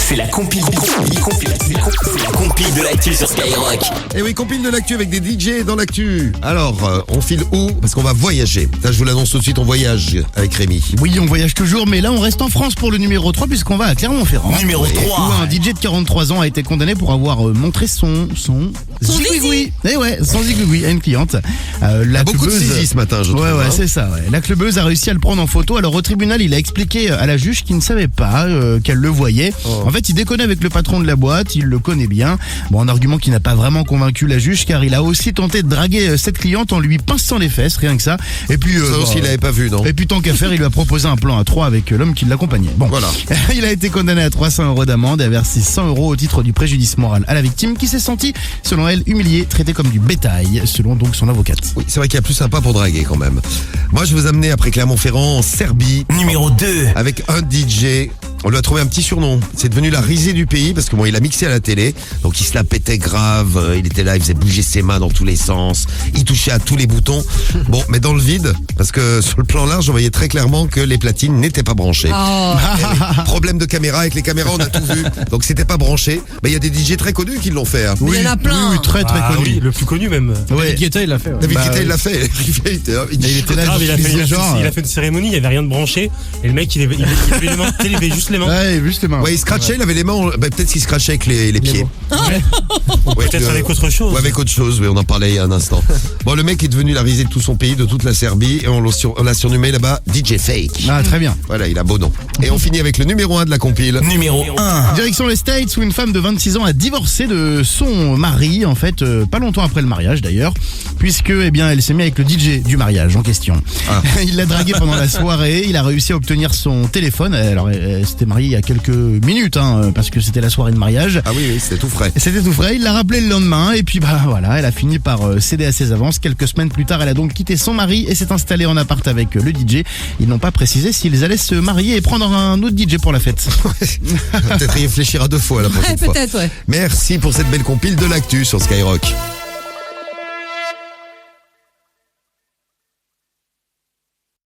C'est la compile de l'actu sur Skyrock. Et oui, compile de l'actu avec des DJ dans l'actu. Alors, on file où? Parce qu'on va voyager. Ça, je vous l'annonce tout de suite, on voyage avec Rémi. Oui, on voyage toujours, mais là, on reste en France pour le numéro 3 puisqu'on va à Clermont-Ferrand. Numéro 3. Où un DJ de 43 ans a été condamné pour avoir montré son zigouigoui. Eh ouais, son zigouigoui à une cliente. Il y a beaucoup de saisie ce matin, je trouve. Ouais, hein. c'est ça. Ouais. La clubeuse a réussi à le prendre en photo. Alors au tribunal, il a expliqué à la juge qu'il ne savait pas qu'elle le voyait. En fait, il déconnait avec le patron de la boîte, il le connaît bien. Bon, un argument qui n'a pas vraiment convaincu la juge, car il a aussi tenté de draguer cette cliente en lui pinçant les fesses, rien que ça. Et puis Ça aussi, il l'avait pas vu, non? Et puis tant qu'à faire, il lui a proposé un plan à 3 avec l'homme qui l'accompagnait. Bon, Voilà. Il a été condamné à 300 € d'amende et a versé 100 € au titre du préjudice moral à la victime, qui s'est sentie, selon elle, humiliée, traitée comme du bétail, selon donc son avocate. Oui, c'est vrai qu'il y a plus sympa pour draguer quand même. Moi, je vais vous amener après Clermont-Ferrand en Serbie Numéro 2. avec un DJ. On lui a trouvé un petit surnom. C'est devenu la risée du pays parce que bon, il a mixé à la télé. Donc il se la pétait grave. Il était là, il faisait bouger ses mains dans tous les sens. Il touchait à tous les boutons. Bon, mais dans le vide, parce que sur le plan large, on voyait très clairement que les platines n'étaient pas branchées. Problème de caméra. Avec les caméras, on a tout vu. Donc c'était pas branché. Mais il y a des DJ très connus qui l'ont fait. Hein. Oui, il y en a plein. Oui, très connu. Oui, le plus connu même. Ouais. David Guetta, il l'a fait. Ouais. David Guetta, oui. il l'a fait. Il était là, Grave, il a genre. fait une cérémonie, il n'y avait rien de branché. Et le mec, il avait les mains, il avait juste les mains. Ouais, juste les mains. Ouais, il scratchait, il avait les mains. Peut-être qu'il scratchait avec les pieds. Ouais, Peut-être avec autre chose. Ouais, avec autre chose, oui, on en parlait il y a un instant. Bon, le mec est devenu la risée de tout son pays, de toute la Serbie, et on l'a surnommé là-bas DJ Fake. Ah, très bien. Voilà, il a beau nom. Et on finit avec le numéro 1 de la compile. Numéro 1. Direction les States, où une femme de 26 ans a divorcé de son mari, en fait, pas longtemps après le mariage d'ailleurs, puisque, eh bien, elle s'est mise avec le DJ du mariage en question. Ah. Il l'a dragué pendant la soirée, il a réussi à obtenir son téléphone. Alors, elle s'était mariée il y a quelques minutes, parce que c'était la soirée de mariage. Ah oui, c'était tout frais. C'était tout frais, il l'a rappelé le lendemain, et puis voilà, elle a fini par céder à ses avances. Quelques semaines plus tard, elle a donc quitté son mari et s'est installée en appart avec le DJ. Ils n'ont pas précisé s'ils allaient se marier et prendre un autre DJ pour la fête. Peut-être y réfléchir à 2 fois la prochaine fois. Peut-être, ouais. Merci pour cette belle compile de l'actu sur Skyrock.